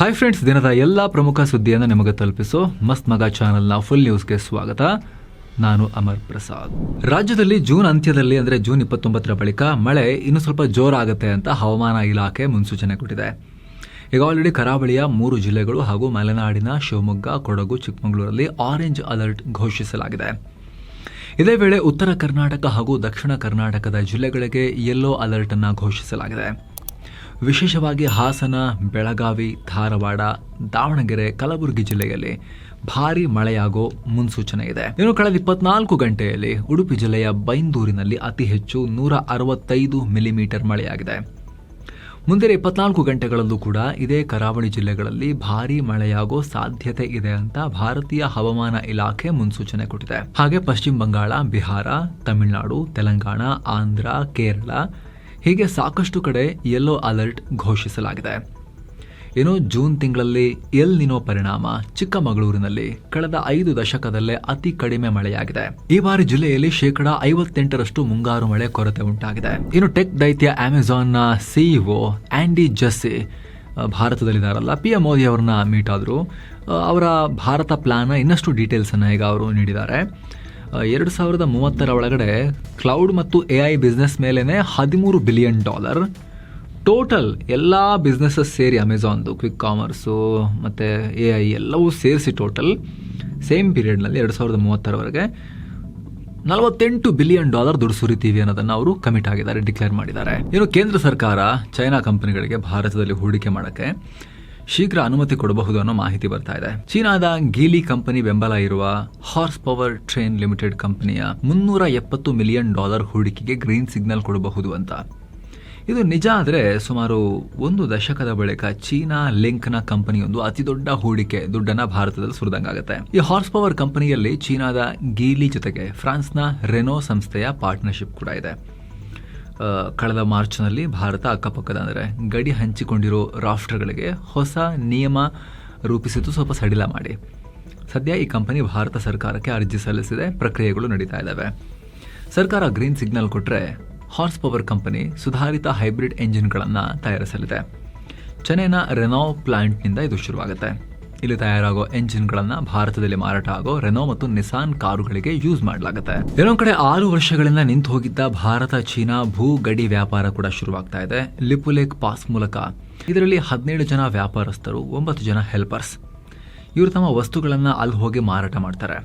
Hi friends, ದಿನದ ಎಲ್ಲ ಪ್ರಮುಖ ಸುದ್ದಿಯನ್ನು ನಿಮಗೆ ತಲುಪಿಸೋ ಮಸ್ತ್ ಮಗ ಚಾನಲ್ನ ಫುಲ್ ನ್ಯೂಸ್ಗೆ ಸ್ವಾಗತ. ನಾನು ಅಮರ್ ಪ್ರಸಾದ್. ರಾಜ್ಯದಲ್ಲಿ ಜೂನ್ ಅಂತ್ಯದಲ್ಲಿ ಅಂದರೆ ಜೂನ್ 29ರ ಬಳಿಕ ಮಳೆ ಇನ್ನೂ ಸ್ವಲ್ಪ ಜೋರಾಗುತ್ತೆ ಅಂತ ಹವಾಮಾನ ಇಲಾಖೆ ಮುನ್ಸೂಚನೆ ಕೊಟ್ಟಿದೆ. ಈಗ ಆಲ್ರೆಡಿ ಕರಾವಳಿಯ 3 ಜಿಲ್ಲೆಗಳು ಹಾಗೂ ಮಲೆನಾಡಿನ ಶಿವಮೊಗ್ಗ, ಕೊಡಗು, ಚಿಕ್ಕಮಗಳೂರಲ್ಲಿ ಆರೆಂಜ್ ಅಲರ್ಟ್ ಘೋಷಿಸಲಾಗಿದೆ. ಇದೇ ವೇಳೆ ಉತ್ತರ ಕರ್ನಾಟಕ ಹಾಗೂ ದಕ್ಷಿಣ ಕರ್ನಾಟಕದ ಜಿಲ್ಲೆಗಳಿಗೆ ಯೆಲ್ಲೋ ಅಲರ್ಟ್ ಅನ್ನು ಘೋಷಿಸಲಾಗಿದೆ. ವಿಶೇಷವಾಗಿ ಹಾಸನ, ಬೆಳಗಾವಿ, ಧಾರವಾಡ, ದಾವಣಗೆರೆ, ಕಲಬುರಗಿ ಜಿಲ್ಲೆಯಲ್ಲಿ ಭಾರೀ ಮಳೆಯಾಗೋ ಮುನ್ಸೂಚನೆ ಇದೆ. ಇನ್ನು ಕಳೆದ 24 ಗಂಟೆಯಲ್ಲಿ ಉಡುಪಿ ಜಿಲ್ಲೆಯ ಬೈಂದೂರಿನಲ್ಲಿ ಅತಿ ಹೆಚ್ಚು 165 ಮಿಲಿಮೀಟರ್ ಮಳೆಯಾಗಿದೆ. ಮುಂದಿನ 24 ಗಂಟೆಗಳಲ್ಲೂ ಕೂಡ ಇದೇ ಕರಾವಳಿ ಜಿಲ್ಲೆಗಳಲ್ಲಿ ಭಾರೀ ಮಳೆಯಾಗೋ ಸಾಧ್ಯತೆ ಇದೆ ಅಂತ ಭಾರತೀಯ ಹವಾಮಾನ ಇಲಾಖೆ ಮುನ್ಸೂಚನೆ ಕೊಟ್ಟಿದೆ. ಹಾಗೆ ಪಶ್ಚಿಮ ಬಂಗಾಳ, ಬಿಹಾರ, ತಮಿಳುನಾಡು, ತೆಲಂಗಾಣ, ಆಂಧ್ರ, ಕೇರಳ ಹೀಗೆ ಸಾಕಷ್ಟು ಕಡೆ ಯೆಲ್ಲೋ ಅಲರ್ಟ್ ಘೋಷಿಸಲಾಗಿದೆ. ಇನ್ನು ಜೂನ್ ತಿಂಗಳಲ್ಲಿ ಎಲ್ ನಿನೋ ಪರಿಣಾಮ ಚಿಕ್ಕಮಗಳೂರಿನಲ್ಲಿ ಕಳೆದ 5 ದಶಕದಲ್ಲೇ ಅತಿ ಕಡಿಮೆ ಮಳೆಯಾಗಿದೆ. ಈ ಬಾರಿ ಜಿಲ್ಲೆಯಲ್ಲಿ 58% ಮುಂಗಾರು ಮಳೆ ಕೊರತೆ ಉಂಟಾಗಿದೆ. ಇನ್ನು ಟೆಕ್ ದೈತ್ಯ ಅಮೆಜಾನ್ನ ಸಿಇಒ ಆಂಡಿ ಜಸ್ಸಿ ಭಾರತದಲ್ಲಿದ್ದಾರಲ್ಲ, PM ಮೋದಿ ಅವರನ್ನ ಮೀಟ್ ಆದರು. ಅವರ ಭಾರತ ಪ್ಲಾನ್ ಇನ್ನಷ್ಟು ಡೀಟೇಲ್ಸ್ ಅನ್ನ ಈಗ ಅವರು ನೀಡಿದ್ದಾರೆ. 2030ರ ಒಳಗಡೆ ಕ್ಲೌಡ್ ಮತ್ತು AI ಬಿಸ್ನೆಸ್ ಮೇಲೇನೆ $13 ಬಿಲಿಯನ್, ಟೋಟಲ್ ಎಲ್ಲ ಬಿಸ್ನೆಸ್ಸಸ್ ಸೇರಿ ಅಮೆಜಾನ್ದು ಕ್ವಿಕ್ ಕಾಮರ್ಸು ಮತ್ತು AI ಎಲ್ಲವೂ ಸೇರಿಸಿ ಟೋಟಲ್ ಸೇಮ್ ಪೀರಿಯಡ್ನಲ್ಲಿ 2030ರವರೆಗೆ $48 ಬಿಲಿಯನ್ ದುಡ್ಡು ಸುರಿತೀವಿ ಅನ್ನೋದನ್ನು ಅವರು ಕಮಿಟ್ ಆಗಿದ್ದಾರೆ, ಡಿಕ್ಲೇರ್ ಮಾಡಿದ್ದಾರೆ. ಇನ್ನು ಕೇಂದ್ರ ಸರ್ಕಾರ ಚೈನಾ ಕಂಪನಿಗಳಿಗೆ ಭಾರತದಲ್ಲಿ ಹೂಡಿಕೆ ಮಾಡೋಕ್ಕೆ ಶೀಘ್ರ ಅನುಮತಿ ಕೊಡಬಹುದು ಅನ್ನೋ ಮಾಹಿತಿ ಬರ್ತಾ ಇದೆ. ಚೀನಾದ ಗೀಲಿ ಕಂಪನಿ ಬೆಂಬಲ ಇರುವ ಹಾರ್ಸ್ ಪವರ್ ಟ್ರೈನ್ ಲಿಮಿಟೆಡ್ ಕಂಪನಿಯ $370 ಮಿಲಿಯನ್ ಹೂಡಿಕೆಗೆ ಗ್ರೀನ್ ಸಿಗ್ನಲ್ ಕೊಡಬಹುದು ಅಂತ. ಇದು ನಿಜ ಆದರೆ ಸುಮಾರು 1 ದಶಕದ ಬಳಿಕ ಚೀನಾ ಲಿಂಕ್ನ ಕಂಪನಿಯೊಂದು ಅತಿ ದೊಡ್ಡ ಹೂಡಿಕೆ ದುಡ್ಡನ್ನ ಭಾರತದಲ್ಲಿ ಸುರಿದಂಗಾಗುತ್ತೆ. ಈ ಹಾರ್ಸ್ ಪವರ್ ಕಂಪನಿಯಲ್ಲಿ ಚೀನಾದ ಗೀಲಿ ಜೊತೆಗೆ ಫ್ರಾನ್ಸ್ನ ರೆನೋ ಸಂಸ್ಥೆಯ ಪಾರ್ಟ್ನರ್ಶಿಪ್ ಕೂಡ ಇದೆ. ಕಳೆದ ಮಾರ್ಚ್ನಲ್ಲಿ ಭಾರತ ಅಕ್ಕಪಕ್ಕದ ಅಂದರೆ ಗಡಿ ಹಂಚಿಕೊಂಡಿರೋ ರಾಷ್ಟ್ರಗಳಿಗೆ ಹೊಸ ನಿಯಮ ರೂಪಿಸಿದ್ದು ಸ್ವಲ್ಪ ಸಡಿಲ ಮಾಡಿ. ಸದ್ಯ ಈ ಕಂಪನಿ ಭಾರತ ಸರ್ಕಾರಕ್ಕೆ ಅರ್ಜಿ ಸಲ್ಲಿಸಿದೆ, ಪ್ರಕ್ರಿಯೆಗಳು ನಡೀತಾ ಇದ್ದಾವೆ. ಸರ್ಕಾರ ಗ್ರೀನ್ ಸಿಗ್ನಲ್ ಕೊಟ್ಟರೆ ಹಾರ್ಸ್ ಪವರ್ ಕಂಪನಿ ಸುಧಾರಿತ ಹೈಬ್ರಿಡ್ ಎಂಜಿನ್ಗಳನ್ನು ತಯಾರಿಸಲಿದೆ. ಚೆನ್ನೈನ ರೆನೋ ಪ್ಲಾಂಟ್ನಿಂದ ಇದು ಶುರುವಾಗುತ್ತೆ. ಇಲ್ಲಿ ತಯಾರಾಗೋ ಎಂಜಿನ್ಗಳನ್ನು ಭಾರತದಲ್ಲಿ ಮಾರಾಟ ಆಗೋ ರೆನೋ ಮತ್ತು ನಿಸಾನ್ ಕಾರುಗಳಿಗೆ ಯೂಸ್ ಮಾಡಲಾಗುತ್ತೆ. ಇನ್ನೊಂದು ಕಡೆ 6 ವರ್ಷಗಳಿಂದ ನಿಂತು ಹೋಗಿದ್ದ ಭಾರತ ಚೀನಾ ಭೂ ಗಡಿ ವ್ಯಾಪಾರ ಕೂಡ ಶುರುವಾಗ್ತಾ ಇದೆ. ಲಿಪುಲೇಕ್ ಪಾಸ್ ಮೂಲಕ ಇದರಲ್ಲಿ 17 ಜನ ವ್ಯಾಪಾರಸ್ಥರು, 9 ಜನ ಹೆಲ್ಪರ್ಸ್. ಇವರು ತಮ್ಮ ವಸ್ತುಗಳನ್ನು ಅಲ್ಲಿ ಹೋಗಿ ಮಾರಾಟ ಮಾಡ್ತಾರೆ.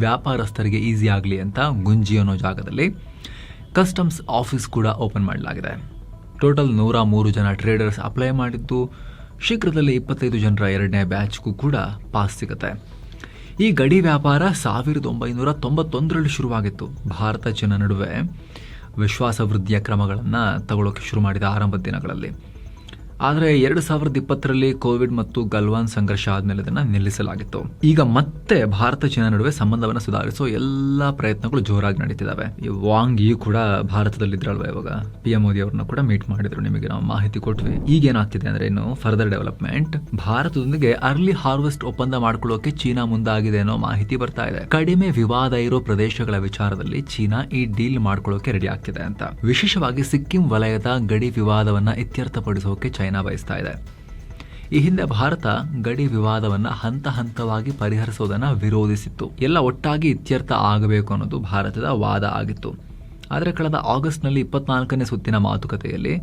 ವ್ಯಾಪಾರಸ್ಥರಿಗೆ ಈಸಿ ಆಗಲಿ ಅಂತ ಗುಂಜಿ ಅನ್ನೋ ಜಾಗದಲ್ಲಿ ಕಸ್ಟಮ್ಸ್ ಆಫೀಸ್ ಕೂಡ ಓಪನ್ ಮಾಡಲಾಗಿದೆ. ಟೋಟಲ್ 103 ಜನ ಟ್ರೇಡರ್ಸ್ ಅಪ್ಲೈ ಮಾಡಿದ್ದು, ಶೀಘ್ರದಲ್ಲಿ 25 ಜನರ 2ನೇ ಬ್ಯಾಚ್ಗೂ ಕೂಡ ಪಾಸ್ ಸಿಗುತ್ತೆ. ಈ ಗಡಿ ವ್ಯಾಪಾರ 1991ರಲ್ಲಿ ಶುರುವಾಗಿತ್ತು. ಭಾರತ ಚೀನಾ ನಡುವೆ ವಿಶ್ವಾಸ ವೃದ್ಧಿಯ ಕ್ರಮಗಳನ್ನು ತಗೊಳ್ಳೋಕೆ ಶುರು ಮಾಡಿದ ಆರಂಭದ ದಿನಗಳಲ್ಲಿ. ಆದರೆ 2020ರಲ್ಲಿ ಕೋವಿಡ್ ಮತ್ತು ಗಲ್ವಾನ್ ಸಂಘರ್ಷ ಆದಮೇಲೆ ಇದನ್ನು ನಿಲ್ಲಿಸಲಾಗಿತ್ತು. ಈಗ ಮತ್ತೆ ಭಾರತ ಚೀನಾ ನಡುವೆ ಸಂಬಂಧವನ್ನು ಸುಧಾರಿಸೋ ಎಲ್ಲ ಪ್ರಯತ್ನಗಳು ಜೋರಾಗಿ ನಡೀತಿದ್ದಾವೆ. ಈ ವಾಂಗ್ ಈ ಕೂಡ ಭಾರತದಲ್ಲಿದ್ರಲ್ವ, ಇವಾಗ PM ಮೋದಿ ಅವ್ರನ್ನ ಕೂಡ ಮೀಟ್ ಮಾಡಿದ್ರು, ನಿಮಗೆ ನಾವು ಮಾಹಿತಿ ಕೊಟ್ವಿ. ಈಗೇನಾಗ್ತಿದೆ ಅಂದರೆ ಇನ್ನು ಫರ್ದರ್ ಡೆವಲಪ್ಮೆಂಟ್, ಭಾರತದೊಂದಿಗೆ ಅರ್ಲಿ ಹಾರ್ವೆಸ್ಟ್ ಒಪ್ಪಂದ ಮಾಡ್ಕೊಳ್ಳೋಕೆ ಚೀನಾ ಮುಂದಾಗಿದೆ ಅನ್ನೋ ಮಾಹಿತಿ ಬರ್ತಾ ಇದೆ. ಕಡಿಮೆ ವಿವಾದ ಇರೋ ಪ್ರದೇಶಗಳ ವಿಚಾರದಲ್ಲಿ ಚೀನಾ ಈ ಡೀಲ್ ಮಾಡ್ಕೊಳ್ಳೋಕೆ ರೆಡಿ ಆಗ್ತಿದೆ ಅಂತ. ವಿಶೇಷವಾಗಿ ಸಿಕ್ಕಿಂ ವಲಯದ ಗಡಿ ವಿವಾದವನ್ನ ಇತ್ಯರ್ಥಪಡಿಸೋಕೆ ಚೈನಾ ಬಯಸ್ತಾ ಇದೆ. ಈ ಹಿಂದೆ ಭಾರತ ಗಡಿ ವಿವಾದವನ್ನ ಹಂತ ಹಂತವಾಗಿ ಪರಿಹರಿಸೋದನ್ನ ವಿರೋಧಿಸಿತ್ತು. ಎಲ್ಲ ಒಟ್ಟಾಗಿ ಇತ್ಯರ್ಥ ಆಗಬೇಕು ಅನ್ನೋದು ಭಾರತದ ವಾದ ಆಗಿತ್ತು. ಆದರೆ ಕಳೆದ ಆಗಸ್ಟ್ನಲ್ಲಿ 24ನೇ ಸುತ್ತಿನ ಮಾತುಕತೆಯಲ್ಲಿ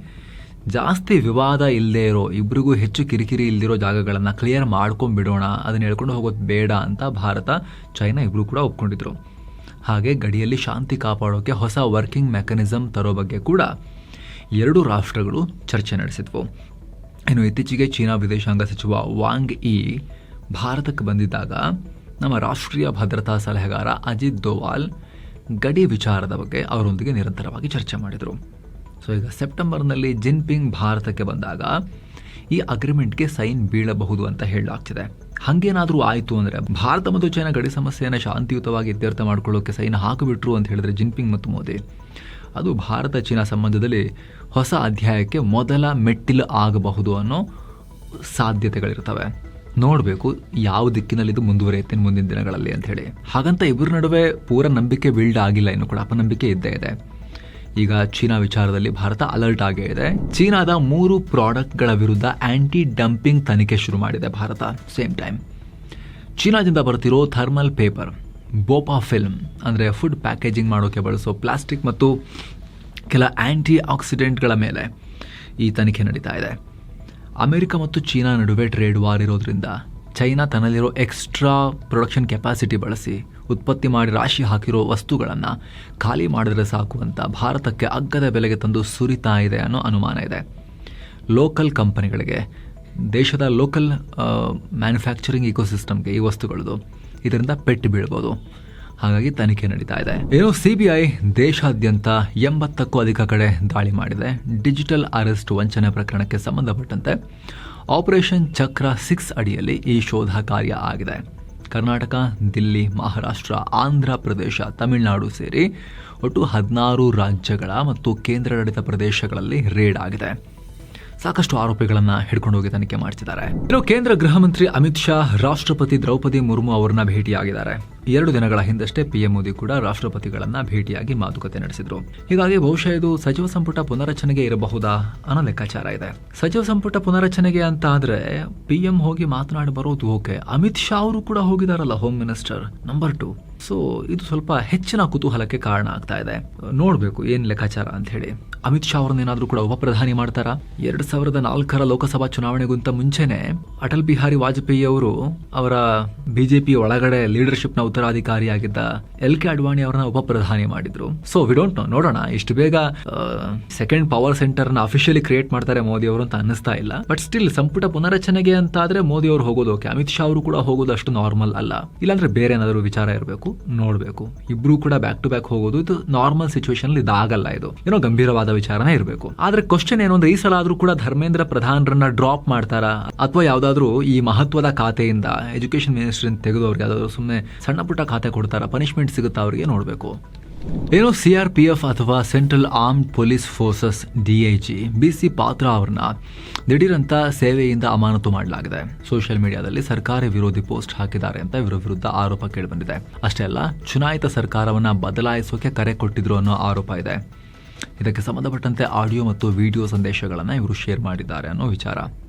ಜಾಸ್ತಿ ವಿವಾದ ಇಲ್ಲದೆ ಇರೋ, ಇಬ್ಬರಿಗೂ ಹೆಚ್ಚು ಕಿರಿಕಿರಿ ಇಲ್ದಿರೋ ಜಾಗಗಳನ್ನು ಕ್ಲಿಯರ್ ಮಾಡ್ಕೊಂಡ್ಬಿಡೋಣ, ಅದನ್ನ ಹೇಳ್ಕೊಂಡು ಹೋಗೋದು ಬೇಡ ಅಂತ ಭಾರತ ಚೈನಾ ಇಬ್ರು ಕೂಡ ಒಪ್ಕೊಂಡಿದ್ರು. ಹಾಗೆ ಗಡಿಯಲ್ಲಿ ಶಾಂತಿ ಕಾಪಾಡೋಕೆ ಹೊಸ ವರ್ಕಿಂಗ್ ಮೆಕ್ಯಾನಿಸಮ್ ತರೋ ಬಗ್ಗೆ ಕೂಡ 2 ರಾಷ್ಟ್ರಗಳು ಚರ್ಚೆ ನಡೆಸಿದ್ವು. ಇನ್ನು ಇತ್ತೀಚೆಗೆ ಚೀನಾ ವಿದೇಶಾಂಗ ಸಚಿವ ವಾಂಗ್ ಈ ಭಾರತಕ್ಕೆ ಬಂದಿದ್ದಾಗ ನಮ್ಮ ರಾಷ್ಟ್ರೀಯ ಭದ್ರತಾ ಸಲಹೆಗಾರ ಅಜಿತ್ ದೋವಾಲ್ ಗಡಿ ವಿಚಾರದ ಬಗ್ಗೆ ಅವರೊಂದಿಗೆ ನಿರಂತರವಾಗಿ ಚರ್ಚೆ ಮಾಡಿದರು. ಸೊ ಈಗ ಸೆಪ್ಟೆಂಬರ್ನಲ್ಲಿ ಜಿನ್ಪಿಂಗ್ ಭಾರತಕ್ಕೆ ಬಂದಾಗ ಈ ಅಗ್ರಿಮೆಂಟ್ಗೆ ಸೈನ್ ಬೀಳಬಹುದು ಅಂತ ಹೇಳಲಾಗ್ತಿದೆ. ಹಾಗೇನಾದರೂ ಆಯಿತು ಅಂದರೆ ಭಾರತ ಮತ್ತು ಚೈನಾ ಗಡಿ ಸಮಸ್ಯೆಯನ್ನು ಶಾಂತಿಯುತವಾಗಿ ಇತ್ಯರ್ಥ ಮಾಡ್ಕೊಳ್ಳೋಕೆ ಸೈನ್ ಹಾಕಿಬಿಟ್ರು ಅಂತ ಹೇಳಿದ್ರೆ ಜಿನ್ಪಿಂಗ್ ಮತ್ತು ಮೋದಿ, ಅದು ಭಾರತ ಚೀನಾ ಸಂಬಂಧದಲ್ಲಿ ಹೊಸ ಅಧ್ಯಾಯಕ್ಕೆ ಮೊದಲ ಮೆಟ್ಟಿಲು ಆಗಬಹುದು ಅನ್ನೋ ಸಾಧ್ಯತೆಗಳಿರ್ತವೆ. ನೋಡಬೇಕು ಯಾವ ದಿಕ್ಕಿನಲ್ಲಿ ಇದು ಮುಂದುವರಿಯುತ್ತೆ ಮುಂದಿನ ದಿನಗಳಲ್ಲಿ ಅಂತ ಹೇಳಿ. ಹಾಗಂತ ಇಬ್ಬರ ನಡುವೆ ಪೂರ ನಂಬಿಕೆ ಬಿಲ್ಡ್ ಆಗಿಲ್ಲ, ಇನ್ನು ಕೂಡ ಅಪನಂಬಿಕೆ ಇದ್ದೇ ಇದೆ. ಈಗ ಚೀನಾ ವಿಚಾರದಲ್ಲಿ ಭಾರತ ಅಲರ್ಟ್ ಆಗೇ ಇದೆ. ಚೀನಾದ 3 ಪ್ರಾಡಕ್ಟ್ಗಳ ವಿರುದ್ಧ ಆಂಟಿ ಡಂಪಿಂಗ್ ತನಿಖೆ ಶುರು ಮಾಡಿದೆ ಭಾರತ. ಸೇಮ್ ಟೈಮ್ ಚೀನಾದಿಂದ ಬರ್ತಿರೋ ಥರ್ಮಲ್ ಪೇಪರ್, ಬೋಪಾ ಫಿಲ್ಮ್ ಅಂದರೆ ಫುಡ್ ಪ್ಯಾಕೇಜಿಂಗ್ ಮಾಡೋಕ್ಕೆ ಬಳಸೋ ಪ್ಲಾಸ್ಟಿಕ್ ಮತ್ತು ಕೆಲ ಆ್ಯಂಟಿ ಆಕ್ಸಿಡೆಂಟ್ಗಳ ಮೇಲೆ ಈ ತನಿಖೆ ನಡೀತಾ ಇದೆ. ಅಮೆರಿಕ ಮತ್ತು ಚೀನಾ ನಡುವೆ ಟ್ರೇಡ್ ವಾರ್ ಇರೋದ್ರಿಂದ ಚೈನಾ ತನ್ನಲ್ಲಿರೋ ಎಕ್ಸ್ಟ್ರಾ ಪ್ರೊಡಕ್ಷನ್ ಕೆಪಾಸಿಟಿ ಬಳಸಿ ಉತ್ಪತ್ತಿ ಮಾಡಿ ರಾಶಿ ಹಾಕಿರೋ ವಸ್ತುಗಳನ್ನು ಖಾಲಿ ಮಾಡಿದ್ರೆ ಸಾಕು ಅಂತ ಭಾರತಕ್ಕೆ ಅಗ್ಗದ ಬೆಲೆಗೆ ತಂದು ಸುರಿತಾ ಇದೆ ಅನ್ನೋ ಅನುಮಾನ ಇದೆ. ಲೋಕಲ್ ಕಂಪನಿಗಳಿಗೆ, ದೇಶದ ಲೋಕಲ್ ಮ್ಯಾನುಫ್ಯಾಕ್ಚರಿಂಗ್ ಇಕೋಸಿಸ್ಟಮ್ಗೆ ಈ ವಸ್ತುಗಳದು ಇದರಿಂದ ಪೆಟ್ಟು ಬೀಳ್ಬೋದು. ಹಾಗಾಗಿ ತನಿಖೆ ನಡೀತಾ ಇದೆ. ಏನೋ CBI ದೇಶಾದ್ಯಂತ 80ಕ್ಕೂ ಅಧಿಕ ಕಡೆ ದಾಳಿ ಮಾಡಿದೆ. ಡಿಜಿಟಲ್ ಅರೆಸ್ಟ್ ವಂಚನೆ ಪ್ರಕರಣಕ್ಕೆ ಸಂಬಂಧಪಟ್ಟಂತೆ ಆಪರೇಷನ್ ಚಕ್ರ 6 ಅಡಿಯಲ್ಲಿ ಈ ಶೋಧ ಕಾರ್ಯ ಆಗಿದೆ. ಕರ್ನಾಟಕ, ದಿಲ್ಲಿ, ಮಹಾರಾಷ್ಟ್ರ, ಆಂಧ್ರ ಪ್ರದೇಶ, ತಮಿಳುನಾಡು ಸೇರಿ ಒಟ್ಟು 16 ರಾಜ್ಯಗಳ ಮತ್ತು ಕೇಂದ್ರಾಡಳಿತ ಪ್ರದೇಶಗಳಲ್ಲಿ ರೇಡ್ ಆಗಿದೆ. ಸಾಕಷ್ಟು ಆರೋಪಿಗಳನ್ನು ಹಿಡ್ಕೊಂಡು ಹೋಗಿ ತನಿಖೆ ಮಾಡ್ತಿದ್ದಾರೆ. ಇನ್ನು ಕೇಂದ್ರ ಗೃಹ ಮಂತ್ರಿ ಅಮಿತ್ ಶಾ ರಾಷ್ಟ್ರಪತಿ ದ್ರೌಪದಿ ಮುರ್ಮು ಅವರನ್ನ ಭೇಟಿಯಾಗಿದ್ದಾರೆ. 2 ದಿನಗಳ ಹಿಂದಷ್ಟೇ PM ಮೋದಿ ಕೂಡ ರಾಷ್ಟ್ರಪತಿಗಳನ್ನ ಭೇಟಿಯಾಗಿ ಮಾತುಕತೆ ನಡೆಸಿದ್ರು. ಹೀಗಾಗಿ ಬಹುಶಃ ಇದು ಸಚಿವ ಸಂಪುಟ ಪುನರಚನೆಗೆ ಇರಬಹುದಾ ಅನ್ನೋ ಲೆಕ್ಕಾಚಾರ ಇದೆ. ಸಚಿವ ಸಂಪುಟ ಪುನರಚನೆಗೆ ಅಂತ ಆದ್ರೆ PM ಹೋಗಿ ಮಾತನಾಡಿ ಬರೋದು ಓಕೆ, ಅಮಿತ್ ಶಾ ಅವರು ಕೂಡ ಹೋಗಿದಾರಲ್ಲ, ಹೋಮ್ ಮಿನಿಸ್ಟರ್ ನಂಬರ್ 2. ಸೊ ಇದು ಸ್ವಲ್ಪ ಹೆಚ್ಚಿನ ಕುತೂಹಲಕ್ಕೆ ಕಾರಣ ಆಗ್ತಾ ಇದೆ. ನೋಡ್ಬೇಕು ಏನ್ ಲೆಕ್ಕಾಚಾರ ಅಂತ ಹೇಳಿ. ಅಮಿತ್ ಶಾ ಅವರನ್ನೇನಾದ್ರೂ ಕೂಡ ಉಪ ಪ್ರಧಾನಿ ಮಾಡ್ತಾರಾ? 2004 ಲೋಕಸಭಾ ಚುನಾವಣೆಗಿಂತ ಮುಂಚೆನೆ ಅಟಲ್ ಬಿಹಾರಿ ವಾಜಪೇಯಿ ಅವರು ಅವರ ಬಿಜೆಪಿ ಒಳಗಡೆ ಲೀಡರ್ಶಿಪ್ ನ ಉತ್ತರಾಧಿಕಾರಿಯಾಗಿದ್ದ LK ಅಡ್ವಾಣಿ ಅವರನ್ನ ಉಪ ಪ್ರಧಾನಿ ಮಾಡಿದ್ರು. ಸೊ ವಿ ಡೋಂಟ್ ನೋ, ನೋಡೋಣ. ಇಷ್ಟು ಬೇಗ ಸೆಕೆಂಡ್ ಪವರ್ ಸೆಂಟರ್ ನ ಅಫಿಷಿಯಲಿ ಕ್ರಿಯೇಟ್ ಮಾಡ್ತಾರೆ ಮೋದಿ ಅವರು ಅಂತ ಅನ್ನಿಸ್ತಾ ಇಲ್ಲ. ಬಟ್ ಸ್ಟಿಲ್ ಸಂಪುಟ ಪುನರಚನೆಗೆ ಅಂತ ಆದ್ರೆ ಮೋದಿ ಅವರು ಹೋಗೋದು ಓಕೆ, ಅಮಿತ್ ಶಾ ಅವರು ಕೂಡ ಹೋಗೋದು ಅಷ್ಟು ನಾರ್ಮಲ್ ಅಲ್ಲ. ಇಲ್ಲಾಂದ್ರೆ ಬೇರೆ ಏನಾದ್ರು ವಿಚಾರ ಇರಬೇಕು, ನೋಡ್ಬೇಕು. ಇಬ್ರು ಕೂಡ ಬ್ಯಾಕ್ ಟು ಬ್ಯಾಕ್ ಹೋಗೋದು ಇದು ನಾರ್ಮಲ್ ಸಿಚುವೇಶನ್ ಇದಾಗಲ್ಲ. ಇದು ಏನೋ ಗಂಭೀರವಾದ ವಿಚಾರನೇ ಇರಬೇಕು. ಆದ್ರೆ ಕ್ವಶನ್ ಏನು ಅಂದ್ರೆ, ಈ ಸಲ ಆದ್ರೂ ಕೂಡ ಧರ್ಮೇಂದ್ರ ಪ್ರಧಾನರನ್ನ ಡ್ರಾಪ್ ಮಾಡ್ತಾರಾ ಅಥವಾ ಯಾವ್ದಾದ್ರು ಈ ಮಹತ್ವದ ಖಾತೆಯಿಂದ ಎಜುಕೇಶನ್ ಮಿನಿಸ್ಟರ್ ತೆಗೆದವ್ರಿಗೆ ಯಾವ್ದಾದ್ರು ಸುಮ್ಮನೆ ಸಣ್ಣ ಪುಟ್ಟ ಖಾತೆ ಕೊಡ್ತಾರ, ಪನಿಷ್ಮೆಂಟ್ ಸಿಗುತ್ತಾ ಅವರಿಗೆ ನೋಡ್ಬೇಕು. ಏನೋ CRPF ಅಥವಾ central armed police forces DIG BC ಪಾತ್ರ ಅವ್ರನ್ನ ದಿಢೀರಂತ ಸೇವೆಯಿಂದ ಅಮಾನತು ಮಾಡಲಾಗಿದೆ. ಸೋಷಿಯಲ್ ಮೀಡಿಯಾದಲ್ಲಿ ಸರ್ಕಾರಿ ವಿರೋಧಿ ಪೋಸ್ಟ್ ಹಾಕಿದ್ದಾರೆ ಅಂತ ಇವರ ವಿರುದ್ಧ ಆರೋಪ ಕೇಳಿಬಂದಿದೆ. ಅಷ್ಟೇ ಅಲ್ಲ, ಚುನಾಯಿತ ಸರ್ಕಾರವನ್ನ ಬದಲಾಯಿಸೋಕೆ ಕರೆ ಕೊಟ್ಟಿದ್ರು ಅನ್ನೋ ಆರೋಪ ಇದೆ. ಇದಕ್ಕೆ ಸಂಬಂಧಪಟ್ಟಂತೆ ಆಡಿಯೋ ಮತ್ತು ವಿಡಿಯೋ ಸಂದೇಶಗಳನ್ನು ಇವರು ಶೇರ್ ಮಾಡಿದ್ದಾರೆ ಅನ್ನೋ ವಿಚಾರ.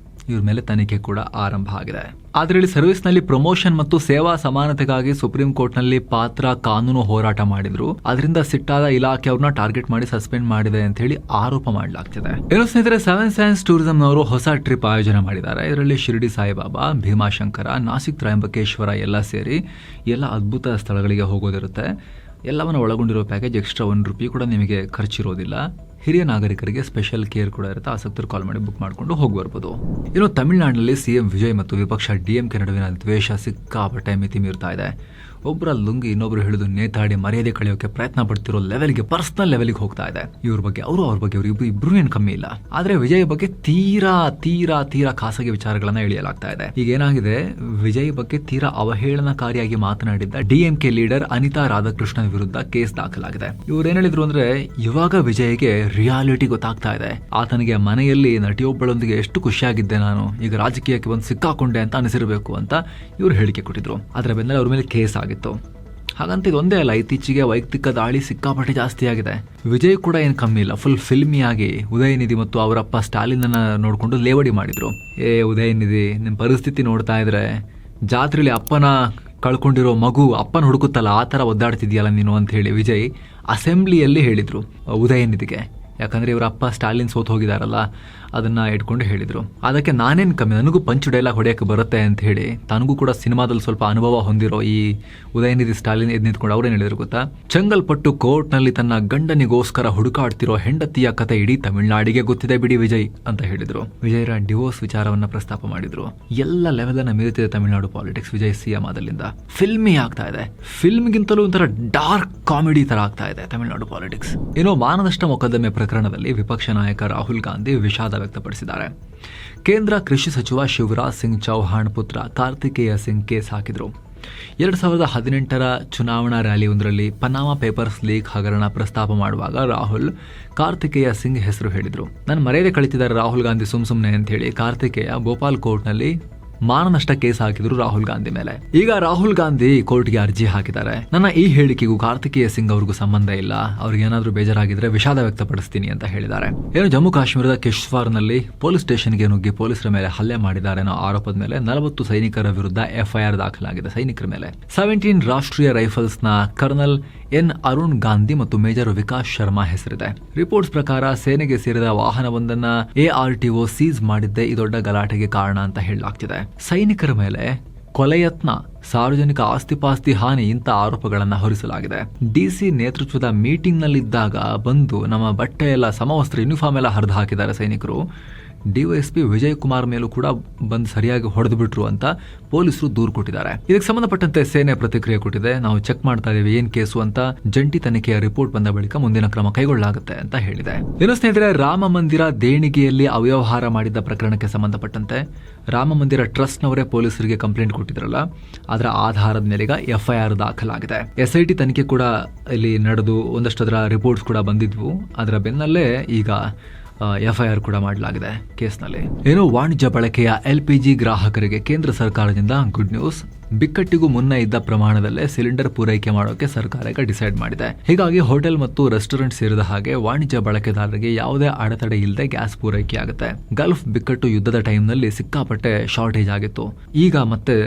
ಇವ್ರ ಮೇಲೆ ತನಿಖೆ ಕೂಡ ಆರಂಭ ಆಗಿದೆ. ಆದ್ರೆ ಇಲ್ಲಿ ಸರ್ವಿಸ್ನಲ್ಲಿ ಪ್ರಮೋಷನ್ ಮತ್ತು ಸೇವಾ ಸಮಾನತೆಗಾಗಿ ಸುಪ್ರೀಂ ಕೋರ್ಟ್ನಲ್ಲಿ ಪಾತ್ರ ಕಾನೂನು ಹೋರಾಟ ಮಾಡಿದ್ರು. ಅದರಿಂದ ಸಿಟ್ಟಾದ ಇಲಾಖೆ ಅವ್ರನ್ನ ಟಾರ್ಗೆಟ್ ಮಾಡಿ ಸಸ್ಪೆಂಡ್ ಮಾಡಿದೆ ಅಂತ ಹೇಳಿ ಆರೋಪ ಮಾಡಲಾಗ್ತಿದೆ. ಏನೋ ಸ್ನೇಹಿತರೆ, 7 ಸೈನ್ಸ್ ಟೂರಿಸಂನವರು ಹೊಸ ಟ್ರಿಪ್ ಆಯೋಜನೆ ಮಾಡಿದ್ದಾರೆ. ಇದರಲ್ಲಿ ಶಿರಡಿ ಸಾಯಿಬಾಬಾ, ಭೀಮಾಶಂಕರ, ನಾಸಿಕ್ ತ್ರಯಂಬಕೇಶ್ವರ ಎಲ್ಲ ಸೇರಿ ಎಲ್ಲ ಅದ್ಭುತ ಸ್ಥಳಗಳಿಗೆ ಹೋಗೋದಿರುತ್ತೆ. ಎಲ್ಲವನ್ನು ಒಳಗೊಂಡಿರೋ ಪ್ಯಾಕೇಜ್. ಎಕ್ಸ್ಟ್ರಾ ₹1 ಕೂಡ ನಿಮಗೆ ಖರ್ಚಿರೋದಿಲ್ಲ. ಹಿರಿಯ ನಾಗರಿಕರಿಗೆ ಸ್ಪೆಷಲ್ ಕೇರ್ ಕೂಡ ಇರುತ್ತೆ. ಆಸಕ್ತರು ಕಾಲ್ ಮಾಡಿ ಬುಕ್ ಮಾಡಿಕೊಂಡು ಹೋಗಿ ಬರ್ಬೋದು. ಇನ್ನು ತಮಿಳುನಾಡಿನಲ್ಲಿ CM ವಿಜಯ್ ಮತ್ತು ವಿಪಕ್ಷ DMK ನಡುವಿನ ದ್ವೇಷ ಸಿಕ್ಕಾಪಟ್ಟೆ ಮಿತಿ ಮೀರ್ತಾ ಇದೆ. ಒಬ್ಬರ ಲುಂಗಿ ಇನ್ನೊಬ್ರು ಹಿಡಿದು ನೇತಾಡಿ ಮರ್ಯಾದೆ ಕಳೆಯೋಕೆ ಪ್ರಯತ್ನ ಪಡ್ತಿರೋ ಲೆವೆಲ್ಗೆ, ಪರ್ಸನಲ್ ಲೆವೆಲ್ಗೆ ಹೋಗ್ತಾ ಇದೆ. ಇವ್ರ ಬಗ್ಗೆ ಅವ್ರ ಬಗ್ಗೆ ಇಬ್ರು ಏನು ಕಮ್ಮಿ ಇಲ್ಲ. ಆದ್ರೆ ವಿಜಯ್ ಬಗ್ಗೆ ತೀರಾ ತೀರಾ ತೀರಾ ಖಾಸಗಿ ವಿಚಾರಗಳನ್ನ ಎಳೆಯಲಾಗ್ತಾ ಇದೆ. ಈಗ ಏನಾಗಿದೆ, ವಿಜಯ್ ಬಗ್ಗೆ ತೀರಾ ಅವಹೇಳನಕಾರಿಯಾಗಿ ಮಾತನಾಡಿದ್ದ DMK ಲೀಡರ್ ಅನಿತಾ ರಾಧಾಕೃಷ್ಣನ್ ವಿರುದ್ಧ ಕೇಸ್ ದಾಖಲಾಗಿದೆ. ಇವ್ರು ಏನ್ ಹೇಳಿದ್ರು ಅಂದ್ರೆ, ಇವಾಗ ವಿಜಯ್ಗೆ ರಿಯಾಲಿಟಿ ಗೊತ್ತಾಗ್ತಾ ಇದೆ. ಆತನಿಗೆ ಮನೆಯಲ್ಲಿ ನಟಿಯೊಬ್ಬಳೊಂದಿಗೆ ಎಷ್ಟು ಖುಷಿಯಾಗಿದ್ದೆ ನಾನು, ಈಗ ರಾಜಕೀಯಕ್ಕೆ ಬಂದು ಸಿಕ್ಕಾಕೊಂಡೆ ಅಂತ ಅನಿಸಿರಬೇಕು ಅಂತ ಇವ್ರು ಹೇಳಿಕೆ ಕೊಟ್ಟಿದ್ರು. ಅದರ ಬೆನ್ನಲ್ಲೇ ಅವ್ರ ಮೇಲೆ ಕೇಸ್ ಆಗಿತ್ತು. ಹಾಗಂತ ಇದೊಂದೇ ಅಲ್ಲ, ಇತ್ತೀಚೆಗೆ ವೈಯಕ್ತಿಕ ದಾಳಿ ಸಿಕ್ಕಾಪಟ್ಟೆ ಜಾಸ್ತಿ ಆಗಿದೆ. ವಿಜಯ್ ಕೂಡ ಏನು ಕಮ್ಮಿ ಇಲ್ಲ. ಫುಲ್ ಫಿಲ್ಮಿಯಾಗಿ ಉದಯನಿಧಿ ಮತ್ತು ಅವರಪ್ಪ ಸ್ಟಾಲಿನ್ ನೋಡಿಕೊಂಡು ಲೇವಡಿ ಮಾಡಿದ್ರು. ಉದಯನಿಧಿ, ನಿಮ್ಮ ಪರಿಸ್ಥಿತಿ ನೋಡ್ತಾ ಇದ್ರೆ ಜಾತ್ರೆಯಲ್ಲಿ ಅಪ್ಪನ ಕಳ್ಕೊಂಡಿರೋ ಮಗು ಅಪ್ಪನ ಹುಡುಕುತ್ತಲ್ಲ, ಆ ಥರ ಒದ್ದಾಡ್ತಿದ್ಯಲ್ಲ ನೀನು ಅಂತ ಹೇಳಿ ವಿಜಯ್ ಅಸೆಂಬ್ಲಿಯಲ್ಲಿ ಹೇಳಿದ್ರು ಉದಯನಿಧಿಗೆ. ಯಾಕಂದ್ರೆ ಇವರ ಅಪ್ಪ ಸ್ಟಾಲಿನ್ ಸೋತ್ ಹೋಗಿದಾರಲ್ಲ, ಅದನ್ನ ಇಟ್ಕೊಂಡು ಹೇಳಿದ್ರು. ಅದಕ್ಕೆ ನಾನೇನು ಕಮ್ಮಿ, ನನಗೂ ಪಂಚ್ ಡೈಲಾಗ್ ಹೊಡೆಯಕ್ಕೆ ಬರುತ್ತೆ ಅಂತ ಹೇಳಿ ತನಗೂ ಕೂಡ ಸಿನಿಮಾದಲ್ಲಿ ಸ್ವಲ್ಪ ಅನುಭವ ಹೊಂದಿರೋ ಈ ಉದಯನಿಧಿ ಸ್ಟಾಲಿನ್ ಎದ್ದು ನಿಂತ್ಕೊಂಡು ಅವ್ರೇನು ಹೇಳಿದ್ರು ಗೊತ್ತಾ, ಚೆಂಗಲ್ಪಟ್ಟು ಕೋರ್ಟ್ನಲ್ಲಿ ತನ್ನ ಗಂಡನಿಗೋಸ್ಕರ ಹುಡುಕಾಡ್ತಿರೋ ಹೆಂಡತಿಯ ಕತೆ ಇಡೀ ತಮಿಳುನಾಡಿಗೆ ಗೊತ್ತಿದೆ ಬಿಡಿ ವಿಜಯ್ ಅಂತ ಹೇಳಿದ್ರು. ವಿಜಯರ ಡಿವೋರ್ಸ್ ವಿಚಾರವನ್ನ ಪ್ರಸ್ತಾಪ ಮಾಡಿದ್ರು. ಎಲ್ಲ ಲೆವೆಲ್ ಅನ್ನ ಮೀರುತ್ತಿದೆ Tamil Nadu politics. Vijay CM ಆದಲ್ಲಿಂದ filmy ಆಗ್ತಾ ಇದೆ. ಫಿಲ್ಮ್ಗಿಂತಲೂ ಒಂಥರ ಡಾರ್ಕ್ ಕಾಮಿಡಿ ತರ ಆಗ್ತಾ ಇದೆ ತಮಿಳುನಾಡು ಪಾಲಿಟಿಕ್ಸ್. ಏನೋ ಮಾನನಷ್ಟ ಮೊಕದ್ದಮೆ ಪ್ರಕರಣದಲ್ಲಿ ವಿಪಕ್ಷ ನಾಯಕ ರಾಹುಲ್ ಗಾಂಧಿ ವಿಷಾದ ವ್ಯಕ್ತಪಡಿಸಿದ್ದಾರೆ. ಕೇಂದ್ರ ಕೃಷಿ ಸಚಿವ ಶಿವರಾಜ್ ಸಿಂಗ್ ಚೌಹಾಣ್ ಪುತ್ರ ಕಾರ್ತಿಕೇಯ ಸಿಂಗ್ ಕೇಸ್ ಹಾಕಿದ್ರು. 2018 ಚುನಾವಣಾ ರ್ಯಾಲಿಯೊಂದರಲ್ಲಿ ಪನಾಮಾ ಪೇಪರ್ಸ್ ಲೀಕ್ ಹಗರಣ ಪ್ರಸ್ತಾಪ ಮಾಡುವಾಗ ರಾಹುಲ್ ಕಾರ್ತಿಕೇಯ ಸಿಂಗ್ ಹೆಸರು ಹೇಳಿದ್ರು. ನನ್ನ ಮರ್ಯಾದೆ ಕಳಿತಿದ್ದಾರೆ ರಾಹುಲ್ ಗಾಂಧಿ ಸುಮ್ನೆ ಅಂತ ಹೇಳಿ ಕಾರ್ತಿಕೇಯ ಭೋಪಾಲ್ ಕೋರ್ಟ್ನಲ್ಲಿ ಮಾನನಷ್ಟ ಕೇಸ್ ಹಾಕಿದ್ರು ರಾಹುಲ್ ಗಾಂಧಿ ಮೇಲೆ. ಈಗ ರಾಹುಲ್ ಗಾಂಧಿ ಕೋರ್ಟ್ಗೆ ಅರ್ಜಿ ಹಾಕಿದ್ದಾರೆ. ನನ್ನ ಈ ಹೇಳಿಕೆಗೂ ಕಾರ್ತಿಕೇಯ ಸಿಂಗ್ ಅವ್ರಿಗೂ ಸಂಬಂಧ ಇಲ್ಲ, ಅವ್ರಿಗೆ ಏನಾದ್ರೂ ಬೇಜಾರಾಗಿದ್ರೆ ವಿಷಾದ ವ್ಯಕ್ತಪಡಿಸ್ತೀನಿ ಅಂತ ಹೇಳಿದ್ದಾರೆ. ಏನು ಜಮ್ಮು ಕಾಶ್ಮೀರದ ಕಿಶ್ವಾರ್ನಲ್ಲಿ ಪೊಲೀಸ್ ಸ್ಟೇಷನ್ಗೆ ನುಗ್ಗಿ ಪೊಲೀಸರ ಮೇಲೆ ಹಲ್ಲೆ ಮಾಡಿದ್ದಾರೆ ಅನ್ನೋ ಆರೋಪದ ಮೇಲೆ 40 ಸೈನಿಕರ ವಿರುದ್ಧ ಎಫ್ಐಆರ್ ದಾಖಲಾಗಿದೆ. ಸೈನಿಕರ ಮೇಲೆ 17 ರಾಷ್ಟ್ರೀಯ ರೈಫಲ್ಸ್ ನ ಕರ್ನಲ್ ಎನ್ ಅರುಣ್ ಗಾಂಧಿ ಮತ್ತು ಮೇಜರ್ ವಿಕಾಸ್ ಶರ್ಮಾ ಹೆಸರಿದೆ. ರಿಪೋರ್ಟ್ಸ್ ಪ್ರಕಾರ ಸೇನೆಗೆ ಸೇರಿದ ವಾಹನವೊಂದನ್ನ ARTO ಸೀಸ್ ಮಾಡಿದ್ದೇ ಈ ದೊಡ್ಡ ಗಲಾಟೆಗೆ ಕಾರಣ ಅಂತ ಹೇಳಲಾಗ್ತಿದೆ. ಸೈನಿಕರ ಮೇಲೆ ಕೊಲೆಯತ್ನ, ಸಾರ್ವಜನಿಕ ಆಸ್ತಿಪಾಸ್ತಿ ಹಾನಿ ಇಂಥ ಆರೋಪಗಳನ್ನ ಹೊರಿಸಲಾಗಿದೆ. DC ನೇತೃತ್ವದ ಮೀಟಿಂಗ್ ನಲ್ಲಿದ್ದಾಗ ಬಂದು ನಮ್ಮ ಬಟ್ಟೆ ಎಲ್ಲ ಸಮವಸ್ತ್ರ ಯೂನಿಫಾರ್ಮ್ ಎಲ್ಲ ಹರಿದು ಹಾಕಿದ್ದಾರೆ ಸೈನಿಕರು. DYSP ವಿಜಯ್ ಕುಮಾರ್ ಮೇಲೂ ಕೂಡ ಬಂದು ಸರಿಯಾಗಿ ಹೊಡೆದು ಬಿಟ್ರು ಅಂತ ಪೊಲೀಸರು ದೂರು ಕೊಟ್ಟಿದ್ದಾರೆ. ಇದಕ್ಕೆ ಸಂಬಂಧಪಟ್ಟಂತೆ ಸೇನೆ ಪ್ರತಿಕ್ರಿಯೆ ಕೊಟ್ಟಿದೆ. ನಾವು ಚೆಕ್ ಮಾಡ್ತಾ ಇದೀವಿ ಏನ್ ಕೇಸು ಅಂತ, ಜಂಟಿ ತನಿಖೆಯ ರಿಪೋರ್ಟ್ ಬಂದ ಬಳಿಕ ಮುಂದಿನ ಕ್ರಮ ಕೈಗೊಳ್ಳಲಾಗುತ್ತೆ ಅಂತ ಹೇಳಿದೆ. ಇನ್ನು ಸ್ನೇಹಿತರೆ, ರಾಮ ಮಂದಿರ ದೇಣಿಗೆಯಲ್ಲಿ ಅವ್ಯವಹಾರ ಮಾಡಿದ್ದ ಪ್ರಕರಣಕ್ಕೆ ಸಂಬಂಧಪಟ್ಟಂತೆ ರಾಮ ಮಂದಿರ ಟ್ರಸ್ಟ್ನವರೇ ಪೊಲೀಸರಿಗೆ ಕಂಪ್ಲೇಂಟ್ ಕೊಟ್ಟಿದ್ರಲ್ಲ, ಅದರ ಆಧಾರದ ಮೇಲೆ ಈಗ FIR ದಾಖಲಾಗಿದೆ. SIT ತನಿಖೆ ಕೂಡ ಇಲ್ಲಿ ನಡೆದು ಒಂದಷ್ಟು ಅದರ ರಿಪೋರ್ಟ್ಸ್ ಕೂಡ ಬಂದಿದ್ವು. ಅದರ ಬೆನ್ನಲ್ಲೇ ಈಗ FIR ಕೂಡ ಮಾಡಲಾಗಿದೆ ಕೇಸ್ನಲ್ಲಿ. ಏನು ವಾಣಿಜ್ಯ ಬಳಕೆಯ LPG ಗ್ರಾಹಕರಿಗೆ ಕೇಂದ್ರ ಸರ್ಕಾರದಿಂದ ಗುಡ್ ನ್ಯೂಸ್. ಬಿಕ್ಕಟ್ಟಿಗೂ ಮುನ್ನ ಇದ್ದ ಪ್ರಮಾಣದಲ್ಲೇ ಸಿಲಿಂಡರ್ ಪೂರೈಕೆ ಮಾಡೋಕೆ ಸರ್ಕಾರ ಈಗ ಡಿಸೈಡ್ ಮಾಡಿದೆ. ಹೀಗಾಗಿ ಹೋಟೆಲ್ ಮತ್ತು ರೆಸ್ಟೋರೆಂಟ್ ಸೇರಿದ ಹಾಗೆ ವಾಣಿಜ್ಯ ಬಳಕೆದಾರರಿಗೆ ಯಾವುದೇ ಅಡೆತಡೆ ಇಲ್ಲದೆ ಗ್ಯಾಸ್ ಪೂರೈಕೆ ಆಗುತ್ತೆ. ಗಲ್ಫ್ ಬಿಕ್ಕಟ್ಟು ಯುದ್ಧದ ಟೈಮ್ನಲ್ಲಿ ಸಿಕ್ಕಾಪಟ್ಟೆ ಶಾರ್ಟೇಜ್ ಆಗಿತ್ತು. ಈಗ ಮತ್ತೆ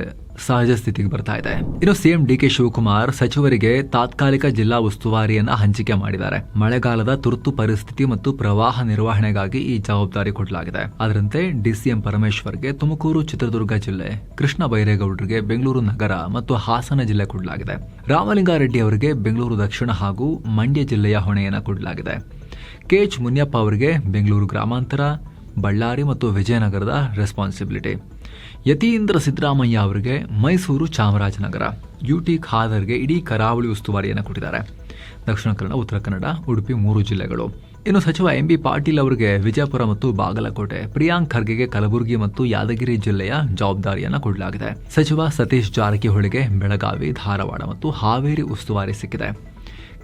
ಸಹಜ ಸ್ಥಿತಿಗೆ ಬರ್ತಾ ಇದೆ. ಇನ್ನು CM DK ಶಿವಕುಮಾರ್ ಸಚಿವರಿಗೆ ತಾತ್ಕಾಲಿಕ ಜಿಲ್ಲಾ ಉಸ್ತುವಾರಿಯನ್ನ ಹಂಚಿಕೆ ಮಾಡಿದ್ದಾರೆ. ಮಳೆಗಾಲದ ತುರ್ತು ಪರಿಸ್ಥಿತಿ ಮತ್ತು ಪ್ರವಾಹ ನಿರ್ವಹಣೆಗಾಗಿ ಈ ಜವಾಬ್ದಾರಿ ಕೊಡಲಾಗಿದೆ. ಅದರಂತೆ DCM ಪರಮೇಶ್ವರ್ಗೆ ತುಮಕೂರು, ಚಿತ್ರದುರ್ಗ ಜಿಲ್ಲೆ, ಕೃಷ್ಣ ಬೈರೇಗೌಡರಿಗೆ ಬೆಂಗಳೂರು ನಗರ ಮತ್ತು ಹಾಸನ ಜಿಲ್ಲೆ ಕೊಡಲಾಗಿದೆ. ರಾಮಲಿಂಗಾರೆಡ್ಡಿ ಅವರಿಗೆ ಬೆಂಗಳೂರು ದಕ್ಷಿಣ ಹಾಗೂ ಮಂಡ್ಯ ಜಿಲ್ಲೆಯ ಹೊಣೆಯನ್ನು ಕೊಡಲಾಗಿದೆ. KH ಮುನಿಯಪ್ಪ ಅವರಿಗೆ ಬೆಂಗಳೂರು ಗ್ರಾಮಾಂತರ, ಬಳ್ಳಾರಿ ಮತ್ತು ವಿಜಯನಗರದ ರೆಸ್ಪಾನ್ಸಿಬಿಲಿಟಿ. ಯತೀಂದ್ರ ಸಿದ್ದರಾಮಯ್ಯ ಅವರಿಗೆ ಮೈಸೂರು, ಚಾಮರಾಜನಗರ. UT ಖಾದರ್ಗೆ ಇಡೀ ಕರಾವಳಿ ಉಸ್ತುವಾರಿಯನ್ನು ಕೊಟ್ಟಿದ್ದಾರೆ. ದಕ್ಷಿಣ ಕನ್ನಡ, ಉತ್ತರ ಕನ್ನಡ, ಉಡುಪಿ 3 ಜಿಲ್ಲೆಗಳು. ಇನ್ನು ಸಚಿವ MB ಪಾಟೀಲ್ ಅವರಿಗೆ ವಿಜಯಪುರ ಮತ್ತು ಬಾಗಲಕೋಟೆ, ಪ್ರಿಯಾಂಕ್ ಖರ್ಗೆಗೆ ಕಲಬುರಗಿ ಮತ್ತು ಯಾದಗಿರಿ ಜಿಲ್ಲೆಯ ಜವಾಬ್ದಾರಿಯನ್ನು ಕೊಡಲಾಗಿದೆ. ಸಚಿವ ಸತೀಶ್ ಜಾರಕಿಹೊಳಿಗೆ ಬೆಳಗಾವಿ, ಧಾರವಾಡ ಮತ್ತು ಹಾವೇರಿ ಉಸ್ತುವಾರಿ ಸಿಕ್ಕಿದೆ.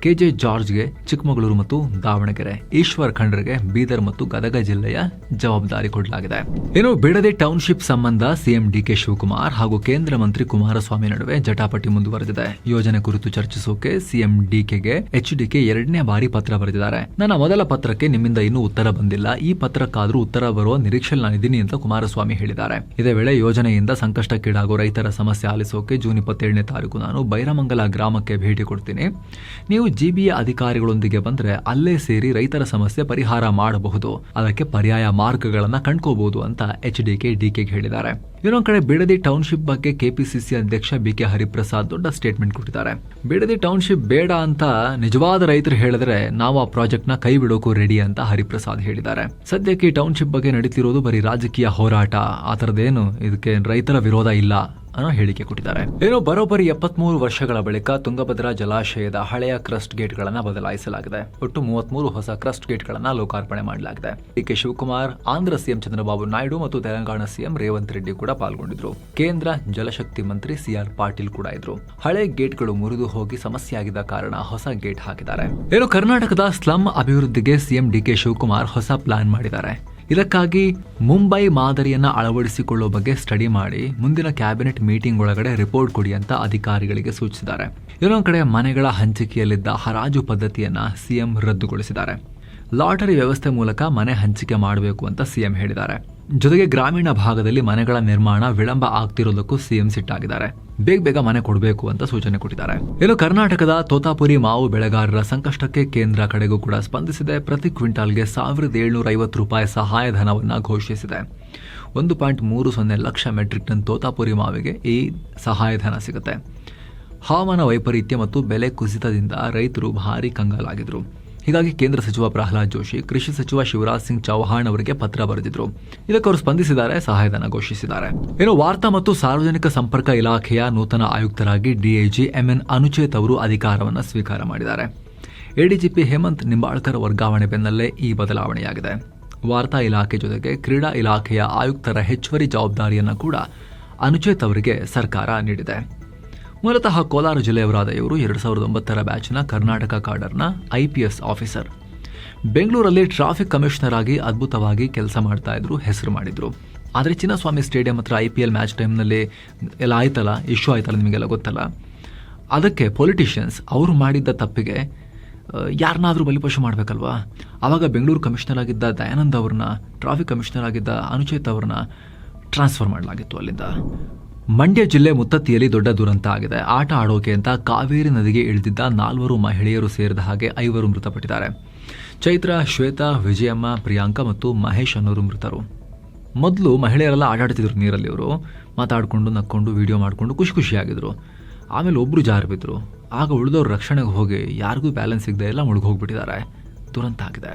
KJ ಜಾರ್ಜ್ಗೆ ಚಿಕ್ಕಮಗಳೂರು ಮತ್ತು ದಾವಣಗೆರೆ, ಈಶ್ವರ್ ಖಂಡ್ರೆಗೆ ಬೀದರ್ ಮತ್ತು ಗದಗ ಜಿಲ್ಲೆಯ ಜವಾಬ್ದಾರಿ ಕೊಡಲಾಗಿದೆ. ಇನ್ನು ಬಿಡದಿ ಟೌನ್ಶಿಪ್ ಸಂಬಂಧ CM DK ಶಿವಕುಮಾರ್ ಹಾಗೂ ಕೇಂದ್ರ ಮಂತ್ರಿ ಕುಮಾರಸ್ವಾಮಿ ನಡುವೆ ಜಟಾಪಟಿ ಮುಂದುವರೆದಿದೆ. ಯೋಜನೆ ಕುರಿತು ಚರ್ಚಿಸೋಕೆ CM DKಗೆ HDK 2ನೇ ಬಾರಿ ಪತ್ರ ಬರೆದಿದ್ದಾರೆ. ನನ್ನ ಮೊದಲ ಪತ್ರಕ್ಕೆ ನಿಮ್ಮಿಂದ ಇನ್ನೂ ಉತ್ತರ ಬಂದಿಲ್ಲ, ಈ ಪತ್ರಕ್ಕಾದ್ರೂ ಉತ್ತರ ಬರುವ ನಿರೀಕ್ಷೆಯಲ್ಲಿ ನಾನಿದ್ದೀನಿ ಅಂತ ಕುಮಾರಸ್ವಾಮಿ ಹೇಳಿದ್ದಾರೆ. ಇದೇ ವೇಳೆ ಯೋಜನೆಯಿಂದ ಸಂಕಷ್ಟಕ್ಕೀಡಾಗುವ ರೈತರ ಸಮಸ್ಯೆ ಆಲಿಸೋಕೆ ಜೂನ್ 27ನೇ ತಾರೀಕು ನಾನು ಬೈರಮಂಗಲ ಗ್ರಾಮಕ್ಕೆ ಭೇಟಿ ಕೊಡ್ತೀನಿ. ನೀವು GBA ಅಧಿಕಾರಿಗಳೊಂದಿಗೆ ಬಂದ್ರೆ ಅಲ್ಲೇ ಸೇರಿ ರೈತರ ಸಮಸ್ಯೆ ಪರಿಹಾರ ಮಾಡಬಹುದು, ಅದಕ್ಕೆ ಪರ್ಯಾಯ ಮಾರ್ಗಗಳನ್ನ ಕಂಡ್ಕೋಬಹುದು ಅಂತ HDK DKಗೆ ಹೇಳಿದ್ದಾರೆ. ಇನ್ನೊಂದು ಕಡೆ ಬಿಡದಿ ಟೌನ್ಶಿಪ್ ಬಗ್ಗೆ KPCC ಅಧ್ಯಕ್ಷ BK ಹರಿಪ್ರಸಾದ್ ದೊಡ್ಡ ಸ್ಟೇಟ್ಮೆಂಟ್ ಕೊಟ್ಟಿದ್ದಾರೆ. ಬಿಡದಿ ಟೌನ್ಶಿಪ್ ಬೇಡ ಅಂತ ನಿಜವಾದ ರೈತರು ಹೇಳಿದ್ರೆ ನಾವು ಆ ಪ್ರಾಜೆಕ್ಟ್ ನ ಕೈ ಬಿಡೋಕು ರೆಡಿ ಅಂತ ಹರಿಪ್ರಸಾದ್ ಹೇಳಿದ್ದಾರೆ. ಸದ್ಯಕ್ಕೆ ಈ ಟೌನ್ಶಿಪ್ ಬಗ್ಗೆ ನಡೀತಿರೋದು ಬರೀ ರಾಜಕೀಯ ಹೋರಾಟ, ಆ ತರದೇನು ಇದಕ್ಕೆ ರೈತರ ವಿರೋಧ ಇಲ್ಲ ಅನ್ನೋ ಹೇಳಿಕೆ ಕೊಟ್ಟಿದ್ದಾರೆ. ಏನೋ ಬರೋಬ್ಬರಿ 73 ವರ್ಷಗಳ ಬಳಿಕ ತುಂಗಭದ್ರಾ ಜಲಾಶಯದ ಹಳೆಯ ಕ್ರಸ್ಟ್ ಗೇಟ್ ಗಳನ್ನ ಬದಲಾಯಿಸಲಾಗಿದೆ. ಒಟ್ಟು 33 ಹೊಸ ಕ್ರಸ್ಟ್ ಗೇಟ್ ಗಳನ್ನ ಲೋಕಾರ್ಪಣೆ ಮಾಡಲಾಗಿದೆ. DK ಶಿವಕುಮಾರ್, ಆಂಧ್ರ CM ಚಂದ್ರಬಾಬು ನಾಯ್ಡು ಮತ್ತು ತೆಲಂಗಾಣ CM ರೇವಂತ್ ರೆಡ್ಡಿ ಕೂಡ ಪಾಲ್ಗೊಂಡಿದ್ರು. ಕೇಂದ್ರ ಜಲಶಕ್ತಿ ಮಂತ್ರಿ CR ಪಾಟೀಲ್ ಕೂಡ ಇದ್ರು. ಹಳೆ ಗೇಟ್ಗಳು ಮುರಿದು ಹೋಗಿ ಸಮಸ್ಯೆಯಾಗಿದ್ದ ಕಾರಣ ಹೊಸ ಗೇಟ್ ಹಾಕಿದ್ದಾರೆ. ಏನು ಕರ್ನಾಟಕದ ಸ್ಲಂ ಅಭಿವೃದ್ಧಿಗೆ CM DK ಶಿವಕುಮಾರ್ ಹೊಸ ಪ್ಲಾನ್ ಮಾಡಿದ್ದಾರೆ. ಇದಕ್ಕಾಗಿ ಮುಂಬೈ ಮಾದರಿಯನ್ನ ಅಳವಡಿಸಿಕೊಳ್ಳುವ ಬಗ್ಗೆ ಸ್ಟಡಿ ಮಾಡಿ ಮುಂದಿನ ಕ್ಯಾಬಿನೆಟ್ ಮೀಟಿಂಗ್ ಒಳಗಡೆ ರಿಪೋರ್ಟ್ ಕೊಡಿ ಅಂತ ಅಧಿಕಾರಿಗಳಿಗೆ ಸೂಚಿಸಿದ್ದಾರೆ. ಇನ್ನೊಂದು ಕಡೆ ಮನೆಗಳ ಹಂಚಿಕೆಯಲ್ಲಿದ್ದ ಹರಾಜು ಪದ್ಧತಿಯನ್ನ CM ರದ್ದುಗೊಳಿಸಿದ್ದಾರೆ. ಲಾಟರಿ ವ್ಯವಸ್ಥೆ ಮೂಲಕ ಮನೆ ಹಂಚಿಕೆ ಮಾಡಬೇಕು ಅಂತ CM ಹೇಳಿದ್ದಾರೆ. ಜೊತೆಗೆ ಗ್ರಾಮೀಣ ಭಾಗದಲ್ಲಿ ಮನೆಗಳ ನಿರ್ಮಾಣ ವಿಳಂಬ ಆಗ್ತಿರೋದಕ್ಕೂ CM ಸಿಟ್ಟಾಗಿದ್ದಾರೆ. ಬೇಗ ಮನೆ ಕೊಡಬೇಕು ಅಂತ ಸೂಚನೆ ಕೊಟ್ಟಿದ್ದಾರೆ. ಇನ್ನು ಕರ್ನಾಟಕದ ತೋತಾಪುರಿ ಮಾವು ಬೆಳೆಗಾರರ ಸಂಕಷ್ಟಕ್ಕೆ ಕೇಂದ್ರ ಕಡೆಗೂ ಕೂಡ ಸ್ಪಂದಿಸಿದೆ. ಪ್ರತಿ ಕ್ವಿಂಟಾಲ್ಗೆ 1750 ರೂಪಾಯಿ ಸಹಾಯಧನವನ್ನ ಘೋಷಿಸಿದೆ. 1.30 ಲಕ್ಷ ಮೆಟ್ರಿಕ್ ಟನ್ ತೋತಾಪುರಿ ಮಾವಿಗೆ ಈ ಸಹಾಯಧನ ಸಿಗುತ್ತೆ. ಹವಾಮಾನ ವೈಪರೀತ್ಯ ಮತ್ತು ಬೆಲೆ ಕುಸಿತದಿಂದ ರೈತರು ಭಾರಿ ಕಂಗಾಲಾಗಿದ್ರು. ಹೀಗಾಗಿ ಕೇಂದ್ರ ಸಚಿವ ಪ್ರಹ್ಲಾದ್ ಜೋಶಿ, ಕೃಷಿ ಸಚಿವ ಶಿವರಾಜ್ ಸಿಂಗ್ ಚೌಹಾಣ್ ಅವರಿಗೆ ಪತ್ರ ಬರೆದಿದ್ರು. ಇದಕ್ಕೆ ಅವರು ಸ್ಪಂದಿಸಿದ್ದಾರೆ, ಸಹಾಯಧನ ಘೋಷಿಸಿದ್ದಾರೆ. ಇನ್ನು ವಾರ್ತಾ ಮತ್ತು ಸಾರ್ವಜನಿಕ ಸಂಪರ್ಕ ಇಲಾಖೆಯ ನೂತನ ಆಯುಕ್ತರಾಗಿ DIG MN ಅನುಚೇತ್ ಅವರು ಅಧಿಕಾರವನ್ನು ಸ್ವೀಕಾರ ಮಾಡಿದ್ದಾರೆ. ADGP ಹೇಮಂತ್ ನಿಂಬಾಳ್ಕರ್ ವರ್ಗಾವಣೆ ಬೆನ್ನಲ್ಲೇ ಈ ಬದಲಾವಣೆಯಾಗಿದೆ. ವಾರ್ತಾ ಇಲಾಖೆ ಜೊತೆಗೆ ಕ್ರೀಡಾ ಇಲಾಖೆಯ ಆಯುಕ್ತರ ಹೆಚ್ಚುವರಿ ಜವಾಬ್ದಾರಿಯನ್ನು ಕೂಡ ಅನುಚೇತ್ ಅವರಿಗೆ ಸರ್ಕಾರ ನೀಡಿದೆ. ಮೂಲತಃ ಕೋಲಾರ ಜಿಲ್ಲೆಯವರಾದ ಇವರು 2009ರ ಬ್ಯಾಚ್ನ ಕರ್ನಾಟಕ ಕಾಡರ್ನ IPS ಆಫೀಸರ್. ಬೆಂಗಳೂರಲ್ಲಿ ಟ್ರಾಫಿಕ್ ಕಮಿಷನರ್ ಆಗಿ ಅದ್ಭುತವಾಗಿ ಕೆಲಸ ಮಾಡ್ತಾ ಇದ್ರು, ಹೆಸರು ಮಾಡಿದ್ರು. ಆದರೆ ಚಿನ್ನಸ್ವಾಮಿ ಸ್ಟೇಡಿಯಂ ಹತ್ರ IPL ಮ್ಯಾಚ್ ಟೈಮ್ನಲ್ಲಿ ಎಲ್ಲ ಆಯ್ತಲ್ಲ, ಇಶ್ಯೂ ಆಯ್ತಲ್ಲ, ನಿಮಗೆಲ್ಲ ಗೊತ್ತಲ್ಲ. ಅದಕ್ಕೆ ಪೊಲಿಟಿಷಿಯನ್ಸ್ ಅವರು ಮಾಡಿದ್ದ ತಪ್ಪಿಗೆ ಯಾರನ್ನಾದರೂ ಬಲಿಪಶು ಮಾಡಬೇಕಲ್ವಾ. ಆವಾಗ ಬೆಂಗಳೂರು ಕಮಿಷನರ್ ಆಗಿದ್ದ ದಯಾನಂದ್ ಅವ್ರನ್ನ, ಟ್ರಾಫಿಕ್ ಕಮಿಷನರ್ ಆಗಿದ್ದ ಅನುಚೇತ್ ಅವ್ರನ್ನ ಟ್ರಾನ್ಸ್ಫರ್ ಮಾಡಲಾಗಿತ್ತು ಅಲ್ಲಿಂದ. ಮಂಡ್ಯ ಜಿಲ್ಲೆ ಮುತ್ತತ್ತಿಯಲ್ಲಿ ದೊಡ್ಡ ದುರಂತ ಆಗಿದೆ. ಆಟ ಆಡೋಕೆ ಅಂತ ಕಾವೇರಿ ನದಿಗೆ ಇಳಿದಿದ್ದ 4 ಮಹಿಳೆಯರು ಸೇರಿದ ಹಾಗೆ 5 ಮೃತಪಟ್ಟಿದ್ದಾರೆ. ಚೈತ್ರ, ಶ್ವೇತಾ, ವಿಜಯಮ್ಮ, ಪ್ರಿಯಾಂಕಾ ಮತ್ತು ಮಹೇಶ್ ಅನ್ನೋರು ಮೃತರು. ಮೊದಲು ಮಹಿಳೆಯರೆಲ್ಲ ಆಟಾಡ್ತಿದ್ರು ನೀರಲ್ಲಿ. ಅವರು ಮಾತಾಡಿಕೊಂಡು ನಕ್ಕೊಂಡು ವಿಡಿಯೋ ಮಾಡಿಕೊಂಡು ಖುಷಿಯಾಗಿದ್ರು. ಆಮೇಲೆ ಒಬ್ಬರು ಜಾರು ಬಿದ್ದರು. ಆಗ ಉಳಿದವ್ರು ರಕ್ಷಣೆಗೆ ಹೋಗಿ ಯಾರಿಗೂ ಬ್ಯಾಲೆನ್ಸ್ ಸಿಗದೆ ಎಲ್ಲ ಮುಳುಗೋಗ್ಬಿಟ್ಟಿದ್ದಾರೆ. ದುರಂತ ಆಗಿದೆ.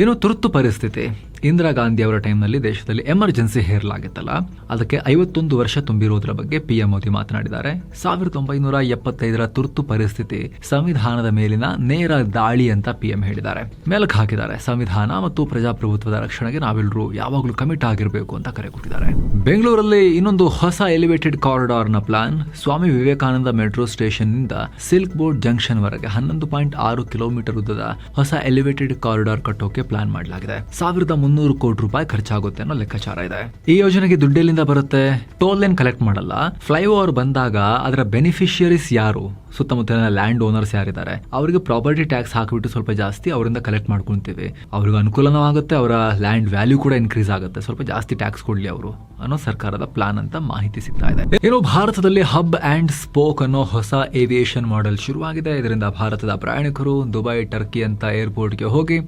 ಏನೋ ತುರ್ತು ಪರಿಸ್ಥಿತಿ. ಇಂದಿರಾ ಗಾಂಧಿ ಅವರ ಟೈಮ್ನಲ್ಲಿ ದೇಶದಲ್ಲಿ ಎಮರ್ಜೆನ್ಸಿ ಹೇರಲಾಗಿತ್ತಲ್ಲ, ಅದಕ್ಕೆ 51 ವರ್ಷ ತುಂಬಿರುವುದರ ಬಗ್ಗೆ PM ಮೋದಿ ಮಾತನಾಡಿದ್ದಾರೆ. 1975ರ ತುರ್ತು ಪರಿಸ್ಥಿತಿ ಸಂವಿಧಾನದ ಮೇಲಿನ ನೇರ ದಾಳಿ ಅಂತ PM ಹೇಳಿದ್ದಾರೆ. ಮೇಲಕ್ಕೆ ಹಾಕಿದ್ದಾರೆ. ಸಂವಿಧಾನ ಮತ್ತು ಪ್ರಜಾಪ್ರಭುತ್ವದ ರಕ್ಷಣೆಗೆ ನಾವೆಲ್ಲರೂ ಯಾವಾಗಲೂ ಕಮಿಟ್ ಆಗಿರಬೇಕು ಅಂತ ಕರೆ ಕೊಟ್ಟಿದ್ದಾರೆ. ಬೆಂಗಳೂರಲ್ಲಿ ಇನ್ನೊಂದು ಹೊಸ elevated ಕಾರಿಡಾರ್ನ plan. Swami Vivekananda metro station ನಿಂದ ಸಿಲ್ಕ್ ಬೋರ್ಡ್ ಜಂಕ್ಷನ್ ವರೆಗೆ 11.6 ಕಿಲೋಮೀಟರ್ ಉದ್ದದ ಹೊಸ ಎಲಿವೇಟೆಡ್ ಕಾರಿಡಾರ್ ಕಟ್ಟೋಕೆ ಪ್ಲಾನ್ ಮಾಡಲಾಗಿದೆ. 1300 ಕೋಟಿ ರೂಪಾಯಿ ಖರ್ಚಾಗುತ್ತೆ ಅನ್ನೋ ಲೆಕ್ಕಾಚಾರ ಇದೆ. ಈ ಯೋಜನೆಗೆ ದುಡ್ಡೆಲ್ಲಿಂದ ಬರುತ್ತೆ? ಟೋಲ್ ಏನ್ ಕಲೆಕ್ಟ್ ಮಾಡಲ್ಲ. ಫ್ಲೈಓವರ್ ಬಂದಾಗ ಅದರ ಬೆನಿಫಿಷಿಯರೀಸ್ ಯಾರು, ಸುತ್ತಮುತ್ತಲಿನ ಲ್ಯಾಂಡ್ ಓನರ್ಸ್ ಯಾರಿದ್ದಾರೆ, ಅವರಿಗೆ ಪ್ರಾಪರ್ಟಿ ಟ್ಯಾಕ್ಸ್ ಹಾಕಿಬಿಟ್ಟು ಸ್ವಲ್ಪ ಜಾಸ್ತಿ ಅವರಿಂದ ಕಲೆಕ್ಟ್ ಮಾಡ್ಕೊಂತೀವಿ. ಅವ್ರಿಗೆ ಅನುಕೂಲನೂ ಆಗುತ್ತೆ, ಅವರ ಲ್ಯಾಂಡ್ ವ್ಯಾಲ್ಯೂ ಕೂಡ ಇನ್ಕ್ರೀಸ್ ಆಗುತ್ತೆ, ಸ್ವಲ್ಪ ಜಾಸ್ತಿ ಟ್ಯಾಕ್ಸ್ ಕೊಡ್ಲಿ ಅವರು ಅನ್ನೋ ಸರ್ಕಾರದ ಪ್ಲಾನ್ ಅಂತ ಮಾಹಿತಿ ಸಿಗ್ತಾ ಇದೆ. ಏನು ಭಾರತದಲ್ಲಿ ಹಬ್ ಅಂಡ್ ಸ್ಪೋಕ್ ಅನ್ನೋ ಹೊಸ ಏವಿಯೇಷನ್ ಮಾಡೆಲ್ ಶುರುವಾಗಿದೆ. ಇದರಿಂದ ಭಾರತದ ಪ್ರಯಾಣಿಕರು ದುಬೈ, ಟರ್ಕಿ ಅಂತ ಏರ್ಪೋರ್ಟ್ಗೆ ಹೋಗಿ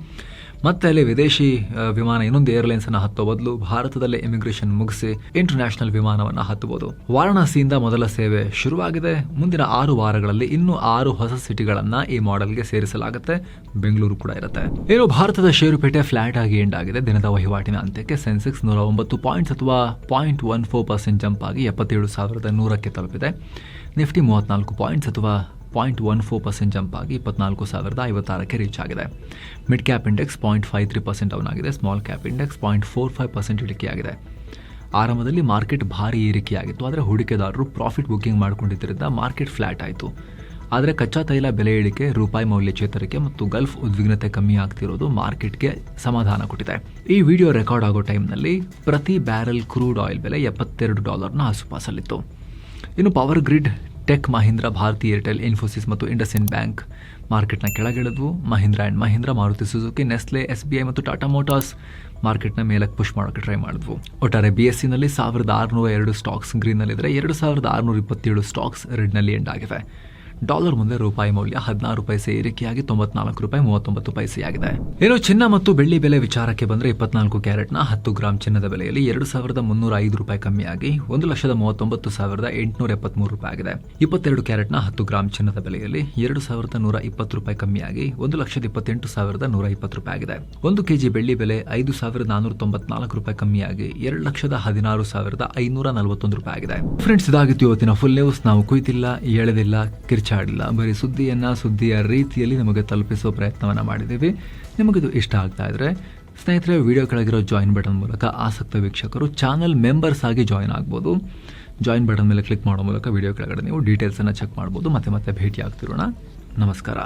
ಮತ್ತೆ ಅಲ್ಲಿ ವಿದೇಶಿ ವಿಮಾನ ಇನ್ನೊಂದು ಏರ್ಲೈನ್ಸ್ ಅನ್ನ ಹತ್ತೋ ಬದಲು ಭಾರತದಲ್ಲೇ ಇಮಿಗ್ರೇಷನ್ ಮುಗಿಸಿ ಇಂಟರ್ನ್ಯಾಷನಲ್ ವಿಮಾನವನ್ನ ಹತ್ತಬಹುದು. ವಾರಣಾಸಿಯಿಂದ ಮೊದಲ ಸೇವೆ ಶುರುವಾಗಿದೆ. ಮುಂದಿನ 6 ವಾರಗಳಲ್ಲಿ ಇನ್ನೂ 6 ಹೊಸ ಸಿಟಿಗಳನ್ನ ಈ ಮಾಡೆಲ್ಗೆ ಸೇರಿಸಲಾಗುತ್ತೆ. ಬೆಂಗಳೂರು ಕೂಡ ಇರುತ್ತೆ. ಏನು ಭಾರತದ ಷೇರುಪೇಟೆ ಫ್ಲಾಟ್ ಆಗಿ ಎಂಡ್ ಆಗಿದೆ. ದಿನದ ವಹಿವಾಟಿನ ಅಂತ್ಯಕ್ಕೆ ಸೆನ್ಸೆಕ್ಸ್ 109 ಪಾಯಿಂಟ್ಸ್ ಅಥವಾ 0.14% ಜಂಪ್ ಆಗಿ 77,100ಕ್ಕೆ ತಲುಪಿದೆ. ನಿಫ್ಟಿ 34 ಪಾಯಿಂಟ್ಸ್ ಅಥವಾ 0.14% ಜಂಪ್ ಆಗಿ 24,056ಕ್ಕೆ ರೀಚ್ ಆಗಿದೆ. ಮಿಡ್ ಕ್ಯಾಪ್ ಇಂಡೆಕ್ಸ್ 0.53% ಡೌನ್ ಆಗಿದೆ. ಸ್ಮಾಲ್ ಕ್ಯಾಪ್ ಇಂಡೆಕ್ಸ್ 0.45% ಇಳಿಕೆಯಾಗಿದೆ. ಆರಂಭದಲ್ಲಿ ಮಾರ್ಕೆಟ್ ಭಾರಿ ಏರಿಕೆಯಾಗಿತ್ತು, ಆದರೆ ಹೂಡಿಕೆದಾರರು ಪ್ರಾಫಿಟ್ ಬುಕ್ಕಿಂಗ್ ಮಾಡಿಕೊಂಡಿದ್ದರಿಂದ ಮಾರ್ಕೆಟ್ ಫ್ಲಾಟ್ ಆಯಿತು. ಆದರೆ ಕಚ್ಚಾ ತೈಲ ಬೆಲೆ ಇಳಿಕೆ, ರೂಪಾಯಿ ಮೌಲ್ಯ ಚೇತರಿಕೆ ಮತ್ತು ಗಲ್ಫ್ ಉದ್ವಿಗ್ನತೆ ಕಮ್ಮಿ ಆಗ್ತಿರೋದು ಮಾರ್ಕೆಟ್ಗೆ ಸಮಾಧಾನ ಕೊಟ್ಟಿದೆ. ಈ ವಿಡಿಯೋ ರೆಕಾರ್ಡ್ ಆಗೋ ಟೈಮ್ನಲ್ಲಿ ಪ್ರತಿ ಬ್ಯಾರೆಲ್ ಕ್ರೂಡ್ ಆಯಿಲ್ ಬೆಲೆ $72 ಆಸುಪಾಸಲ್ಲಿತ್ತು. ಇನ್ನು power grid, tech Mahindra, Bharti Airtel, Infosys ಮತ್ತು ಇಂಡಸ್ಇಂಡ್ ಬ್ಯಾಂಕ್ ಮಾರ್ಕೆಟ್ನ ಕೆಳಗಿಳಿದ್ವು. Mahindra and Mahindra, Maruti Suzuki, Nestle, SBI ಮತ್ತು ಟಾಟಾ ಮೋಟಾರ್ಸ್ ಮಾರ್ಕೆಟ್ನ ಮೇಲಕ್ಕೆ ಪುಷ್ ಮಾಡೋಕ್ಕೆ ಟ್ರೈ ಮಾಡಿದ್ವು. ಒಟ್ಟಾರೆ BSEನಲ್ಲಿ 1602 ಸ್ಟಾಕ್ಸ್ ಗ್ರೀನ್ನಲ್ಲಿದ್ದರೆ 2627 ಸ್ಟಾಕ್ಸ್ ರೆಡ್ನಲ್ಲಿ ಎಂಡ್ ಆಗಿವೆ. ಡಾಲರ್ ಮುಂದೆ ರೂಪಾಯಿ ಮೌಲ್ಯ 16 ಪೈಸೆ ಏರಿಕೆಯಾಗಿ $94.39 ಆಗಿದೆ. ಏನು ಚಿನ್ನ ಮತ್ತು ಬೆಳ್ಳಿ ಬೆಲೆ ವಿಚಾರಕ್ಕೆ ಬಂದರೆ 24 ಕ್ಯಾರೆಟ್ನ 10 ಗ್ರಾಂ ಚಿನ್ನದ ಬೆಲೆಯಲ್ಲಿ $2,305 ಕಮ್ಮಿಯಾಗಿ 1,99,873 ರೂಪಾಯಿ ಆಗಿದೆ. 22 ಕ್ಯಾರೆಟ್ನ 10 ಗ್ರಾಂ ಚಿನ್ನದ ಬೆಲೆಯಲ್ಲಿ $2,120 ಕಮ್ಮಿಯಾಗಿ 1,28,120 ರೂಪಾಯಿ ಆಗಿದೆ. 1 ಕೆಜಿ ಬೆಳ್ಳಿ ಬೆಲೆ $5,494 ಕಮ್ಮಿಯಾಗಿ 2,16,541 ರೂಪಾಯಿ ಆಗಿದೆ. ಫ್ರೆಂಡ್ಸ್, ಇದಾಗಿತ್ತು ಇವತ್ತಿನ ಫುಲ್ ನ್ಯೂಸ್. ನಾವು ಕುಯ್ತಿಲ್ಲ, ಎಳೆದಿಲ್ಲ, ಕಿರ್ಚಾಡಿಲ್ಲ, ಬರೀ ಸುದ್ದಿಯ ರೀತಿಯಲ್ಲಿ ನಿಮಗೆ ತಲುಪಿಸೋ ಪ್ರಯತ್ನವನ್ನು ಮಾಡಿದ್ದೀವಿ. ನಿಮಗಿದು ಇಷ್ಟ ಆಗ್ತಾ ಇದ್ರೆ ಸ್ನೇಹಿತರೆ, ವಿಡಿಯೋ ಕೆಳಗಿರೋ ಜಾಯಿನ್ ಬಟನ್ ಮೂಲಕ ಆಸಕ್ತ ವೀಕ್ಷಕರು ಚಾನಲ್ ಮೆಂಬರ್ಸ್ ಆಗಿ ಜಾಯಿನ್ ಆಗ್ಬೋದು. ಜಾಯಿನ್ ಬಟನ್ ಮೇಲೆ ಕ್ಲಿಕ್ ಮಾಡೋ ಮೂಲಕ ವಿಡಿಯೋ ಕೆಳಗಡೆ ನೀವು ಡೀಟೇಲ್ಸನ್ನು ಚೆಕ್ ಮಾಡ್ಬೋದು. ಮತ್ತೆ ಭೇಟಿ ಆಗ್ತಿರೋಣ. ನಮಸ್ಕಾರ.